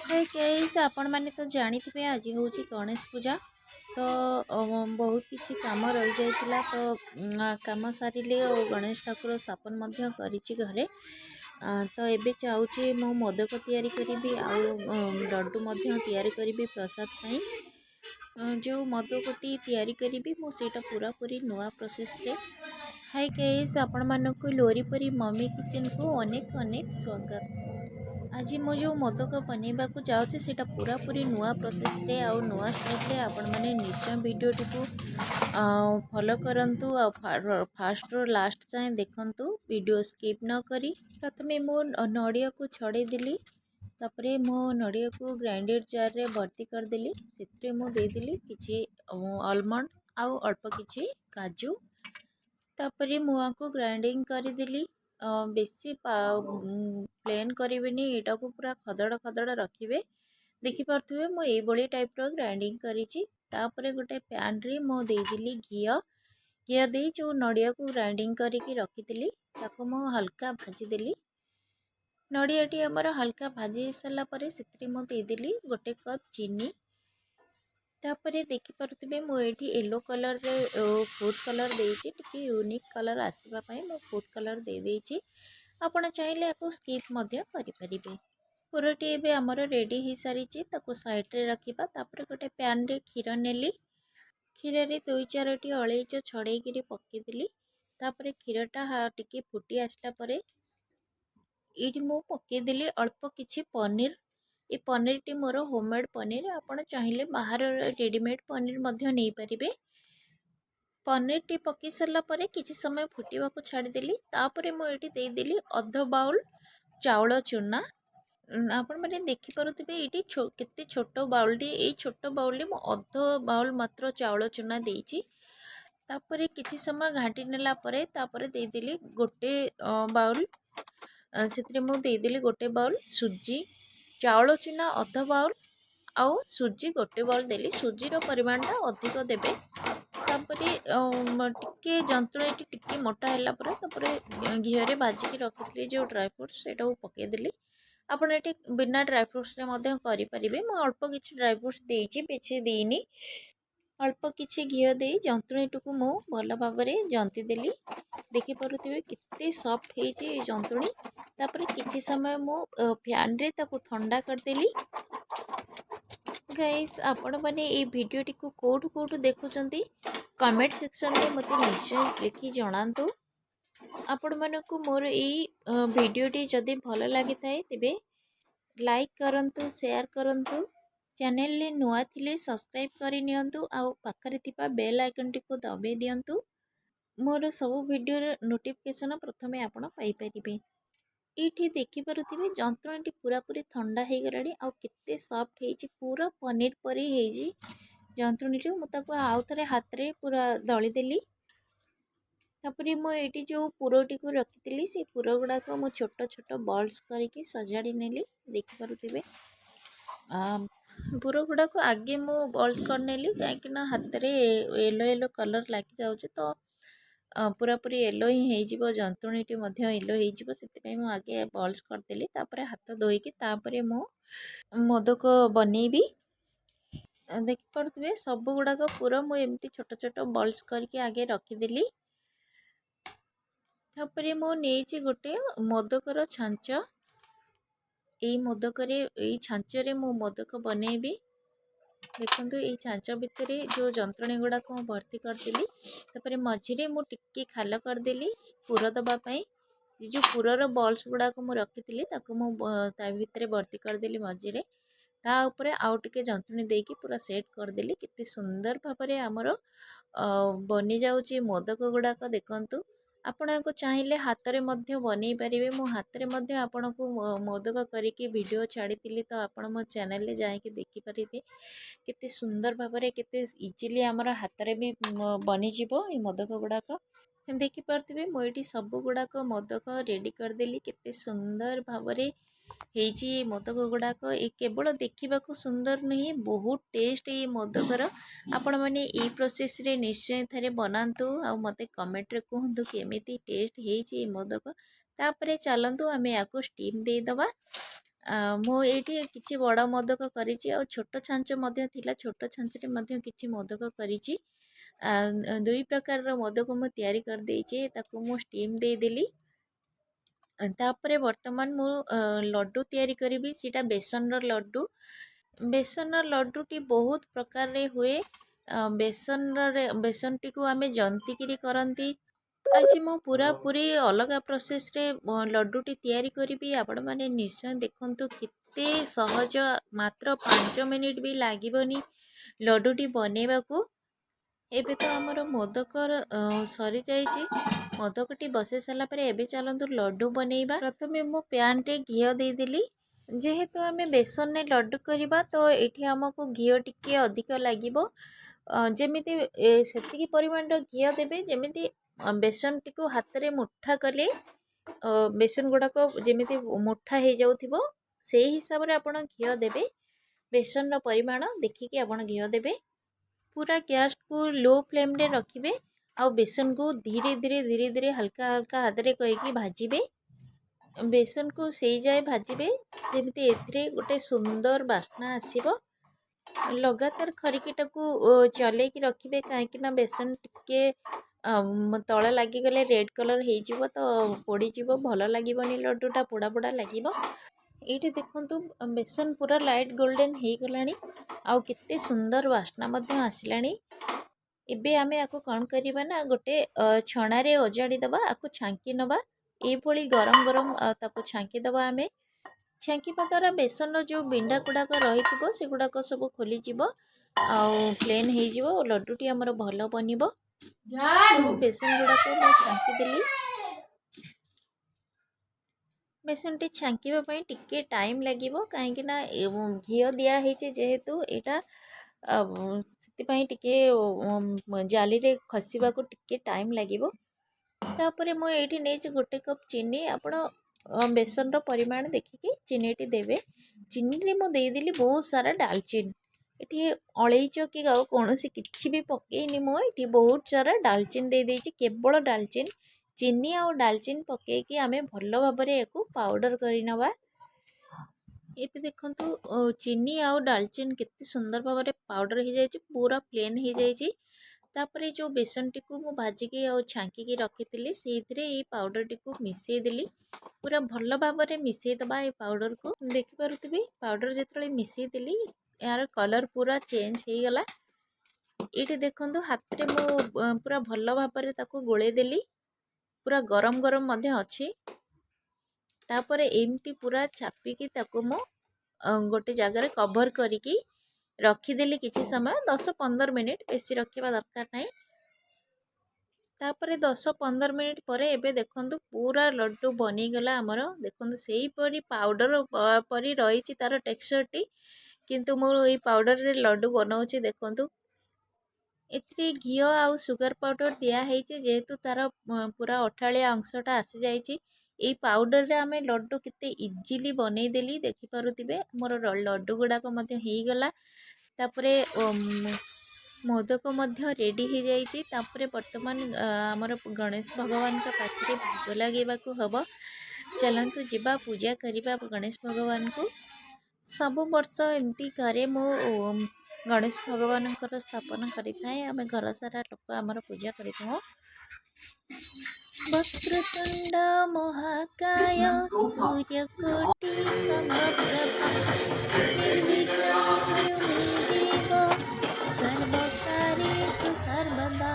Hi guys आपण माने तो जानिथिबे आज होची गणेश पूजा तो बहुत किछि काम रहि जाइतिला तो काम सारिले गणेश ठाकुर स्थापन मध्य करिछि घरे तो एबे चाहूची मो मोदक तयारी करिबी आ लड्डू मध्य तयारी करिबी प्रसाद पई जो मोदकटी तयारी करिबी मो सेटा पूरा पूरी नुआ प्रोसेस रे। हाय गाइस आपण मानकु लोरीपरी मम्मी किचन को अनेक अनेक स्वागत। आज मो जो मोदक बनइबा को जाउचे सेटा पूरा पूरी नुआ प्रोसेस रे आ नुआ स्टाइल रे आपण माने निश्चय वीडियो टिकु फॉलो करंतु आ फास्ट रो लास्ट जाए देखंतु वीडियो स्किप न करी। प्रथमे मो नडिया को छड़े दिली तापरे मो नडिया को ग्राइंडर जार रे भर्ती कर देली सेत्रे मो दे दिली किछि आलमंड आ अल्प किछि काजू तापरे मुआ को ग्राइंडिंग कर दिली बेसी प्लेन करिवेनी एटा को पूरा खदड़ खदड़ रखिबे देखि पारथुबे मो ए बळी टाइप रो ग्राइंडिंग करिछि। तापरे गोटे पैन रे मो दे दिली घिया दे जो नडिया को ग्राइंडिंग करके रखितिली ताको मो हल्का भाजी देली। नडियाटी हमर हल्का भाजी सला परे सेत्री मो दे दिली गोटे कप चीनी तापरे देखि पारुथिबे मो एठी येलो कलर रे फूड कलर देइछि टिके यूनिक कलर आसीबा पई मो फूड कलर दे देइछि आपण चाहिले याको स्किप मध्य करि परिबे। पुरोटी एबे हमर रेडी ही सारिछि ताको साइड रे रखिबा तापरे गोटे पैन रे खीर नेली खीर रे 2-4 टी अळेइच छड़ेई गिरी पक्के दिली तापरे खीरटा टिके फुटी आसला परे एठी मो पक्के दिली अल्प किछि पनीर ए पनीर टी मोर होममेड पनीर आपण चाहिले बाहर रेडीमेड पनीर मध्य नहीं परिबे। पनीर टी पकी सरला परे किछि समय फुटीबा को छाड़ी देली तापरे मो एठी दे देली अध बाउल चावल चूना आपण माने देखि पारुथिबे एठी केते छोटो बाउल टी ए छोटो बाउल रे मो अध बाउल मात्र चावल चूना देइछि तापरे किछि समय घाटी नेला परे तापरे दे देली गोटे बाउल सेतरे मो दे देली गोटे बाउल सुजी चावल चूना अध बाउल आउ सुजी गोटे बाउल देली सुजी रो परिमाण टा अधिक देबे तापरे टिके जंतुळेटी टिके मोटा हैला परे तापरे घियो रे भाजी की रखितली जो ड्राई फ्रूट्स सेटा को पके देली आपण एटी बिना ड्राई फ्रूट्स रे मध्य करि परिबे मो अल्प किछि ड्राई फ्रूट्स देइछि बेछि देइनी अल्प किछि घियो देई जंतुळेटुकु मो भल भाबरे जंती देली देखि पारुथिबे किते सॉफ्ट हेछि जंतुणी तापरे किछि समय मो फैन रे ताको ठंडा कर देली। गाइस आपण माने ए वीडियो टिकु कोठु देखुचंती कमेंट सेक्शन रे मते निश्चय लिखि जणांतु आपण मानकु मोर ए वीडियो टी जदी भल लागि थाए तेबे लाइक करंतु शेयर करंतु चैनल ले नुआ थिले सब्सक्राइब करि नियंतु आ पाखरे थिपा बेल आइकन टी को दबे दियंतु मोर सब वीडियो रे नोटिफिकेशन प्रथमे आपण पाई परिबे। एठी देखि पारुथिबे जंतुणीटी पूरा पूरी ठंडा हे गलाडी आ केते सॉफ्ट हेछि पूरा पनीर परी हेछि जंतुणीटी मु ताको आउ थरे हाथ रे पूरा दळी देली तापरे मो एठी जो पुरोटी को रखितली से पुरो गुडा को मो छोटो छोटो बॉल्स करके सजाडी नेली देखि पारुथिबे पुरो गुडा को आगे मो बॉल्स कर नेली काहे ना हाथ रे येलो येलो कलर लागी जाउछ तो पूरा पूरी येलो ही हेइ जिवो जंतुणीटी मध्य येलो हेइ जिवो सेति मु आगे बॉल्स कर देली तापरे हाथ धोई की तापरे मो मोदक बनेबी देखि पड़ुथबे सब गुडा को पूरा मु एमती छोटो छोटो बॉल्स करके आगे रखी देली तापरे मो नेछि गोटे मोदकर छांच एई मोदकरे एई छांचरे मो मोदक बनेबी देखंतु एई छांच भितरे जो जंत्रणୀ गुडा को भर्ती कर देली तापरे मझिरे मु टिक्की खाल कर देली पुर दबा पई जो पुरर बॉल्स गुडा को मु रखितली ताको मु ता भितरे भर्ती कर देली मझिरे ता ऊपरे आउ टिके जंत्रणୀ देकी पूरा सेट कर देली कितनी सुंदर भाबरे हमरो बनी जाउची मोदक गुडा को देखंतु आपण को चाहिले हाथ रे मध्य बनै परिबे मो हाथ रे मध्य आपण को मोदक करिके वीडियो छाड़ीतिली तो आपण मो चैनल ले जाय के देखि परिबे कितनी सुंदर भाबरे कितनी इजीली हमर हाथ रे भी बनी जिवो ए मोदक गुडा को देखि पारथिबे मो एठी सब गुडा को मोदक रेडी कर देली कितनी सुंदर भाबरे हेची मोदक गुडा को ए केवल देखिबा को सुंदर नहीं बहुत टेस्ट ए मोदकर आपण माने ए प्रोसेस रे निश्चय थारे बनांतु आ मते कमेंट रे कहंतु केमिति टेस्ट हेची ए मोदक तापरे चलंतु आमे याको स्टीम दे दबा ମୁଁ ଏଇଠି କିଛି ବଡ଼ ମୋଦକ କରିଛି ଆଉ ଛୋଟ ଛାଞ୍ଚ ମଧ୍ୟ ଥିଲା, ଛୋଟ ଛାଞ୍ଚରେ ମଧ୍ୟ କିଛି ମୋଦକ କରିଛି। ଦୁଇ ପ୍ରକାରର ମୋଦକ ମୁଁ ତିଆରି କରିଦେଇଛି, ତାକୁ ମୁଁ ଷ୍ଟିମ୍ ଦେଇଦେଲି। ତାପରେ ବର୍ତ୍ତମାନ ମୁଁ ଲଡ଼ୁ ତିଆରି କରିବି, ସେଇଟା ବେସନର ଲଡ଼ୁ। ବେସନର ଲଡ଼ୁଟି ବହୁତ ପ୍ରକାରରେ ହୁଏ। ବେସନଟିକୁ ଆମେ ଜନ୍ତିକିରି କରନ୍ତି। ଆଜି ମୁଁ ପୁରାପୁରି ଅଲଗା ପ୍ରୋସେସରେ ଲଡ଼ୁଟି ତିଆରି କରିବି। ଆପଣମାନେ ନିଶ୍ଚୟ ଦେଖନ୍ତୁ, କେତେ ସହଜ, ମାତ୍ର 5 ମିନିଟ୍ ବି ଲାଗିବନି ଲଡ଼ୁଟି ବନେଇବାକୁ। ଏବେ ତ ଆମର ମୋଦକର ସରିଯାଇଛି। ମୋଦକଟି ବସାଇ ସାରିଲା ପରେ ଏବେ ଚାଲନ୍ତୁ ଲଡ଼ୁ ବନେଇବା। ପ୍ରଥମେ ମୁଁ ପ୍ୟାନ୍ରେ ଘିଅ ଦେଇଦେଲି। ଯେହେତୁ ଆମେ ବେସନରେ ଲଡ଼ୁ କରିବା ତ ଏଠି ଆମକୁ ଘିଅ ଟିକେ ଅଧିକ ଲାଗିବ। ଯେମିତି ସେତିକି ପରିମାଣର ଘିଅ ଦେବେ ଯେମିତି ବେସନଟିକୁ ହାତରେ ମୁଠା କଲେ ବେସନ ଗୁଡ଼ାକ ଯେମିତି ମୁଠା ହେଇଯାଉଥିବ, ସେଇ ହିସାବରେ ଆପଣ ଘିଅ ଦେବେ। ବେସନର ପରିମାଣ ଦେଖିକି ଆପଣ ଘିଅ ଦେବେ। पूरा गैस को लो फ्लेम रे रखिए आउ बेसन को धीरे धीरे हल्का हल्का हाथ रे कहीकि भाजिबे। बेसन को सही जाए भाजिबे जेमिति एथिरे गोटे सुंदर बास्ना आसीबो। लगातार खरिकीटा को चलेकी रखिए कहीं बेसन टिके तले लगिगले रेड कलर हो तो पोड़ीजीव, भल लगे लड्डूटा पोड़ा पोड़ा लगे। ये देखंतु बेसन पूरा लाइट गोल्डन हो गलानी आउ केते सुंदर वासना मध्य आसिलानी। एबे आमे आको कौन करिबा ना गोटे छणा रे ओजाड़ी दबा, आको छांकी नबा। ए भली गरम गरम ताको छांकी दबा। आमे छांकीबा द्वारा बेसन जो बिंडा गुड़ाक रही से गुड़ाक सब खोली जीवो आउ प्लेन हो जीवो। लड्डूटी हमर भल बनिबो। बेसन गुड़ाक मैं छांकी देली। बेसनटी छांकीबा टिके टाइम लगे कहीं घिओ दिखाई जेहेतु यहाँ टिके जाली रे खसवा को टिके टाइम लगे। तापर मुझे नहीं गोटे कप चीनी, आपण बेसन परिमाण देखिकी चीनीटी देवे। चीनी रे मुदेली बहुत सारा डालचीन। ये अलैच कि कौन किसी भी पकईनी, मुझे बहुत सारा डालचीन दे देइछि, केवल डालचीन। चीनी आउ डालचीन पकईकी आमे भल भाव में याकू पाउडर करि नबा। ये देखंतु चीनी आउ डालचीन केते सुंदर भाव में पाउडर हो जाइछि, पूरा प्लेन हो जाइछि। तापरे जो बेसन टी को मु भाजिकी आउ छांकी रखी से पाउडर टी को मिसई देली। पूरा भल भाव में मिसई दबा। ये पाउडर को देखि पारुथिबे, पाउडर जेतले मिसई देली यार कलर पूरा चेंज हो गला। ये देखंतु हाथ रे मु पूरा भल भाव में ताको गोले देली। पूरा गरम गरम मध्य अच्छी। तापर एमती पूरा चापिकी ताको मु गोटे जगार कभर करिकी रखीदेली किसी समय 10-15 मिनिट, बेसी रखा दरकार नहीं। तापर 10-15 मिनिट पर एबे देखंतु पूरा लड्डू बनीगला आमर। देखंतु सेही परी पाउडर परी रही तार टेक्सचर टी, किंतु मु ये पाउडर रे लड्डू बनाऊची। देखंतु एथरे घिओ आउ सुगर पाउडर दिया जेहेतु तार पूरा अठालिया अंशटा आसी जाइछि। ये पाउडर रे आमे लड्डू केते इजीली बनै देली, देखि पारुथिबे मोर लड्डू गुडाक मध्य हो गला। तापरे मोदक मध्य रेडी हो जाइछि। तापरे वर्तमान आमर गणेश भगवान का पाखरे भोग लगेबाकू हबो। चलंतु जिबा पूजा करिबा गणेश भगवान को। सब वर्ष एमती घरे मो गणेश भगवान स्थापना करें। आम घर सारा लोक आमर पूजा करें। वक्रतुंड महाकाय सूर्यकोटि समप्रभा निर्विघ्नं कुरु मे देव सर्वकार्येषु सर्वदा।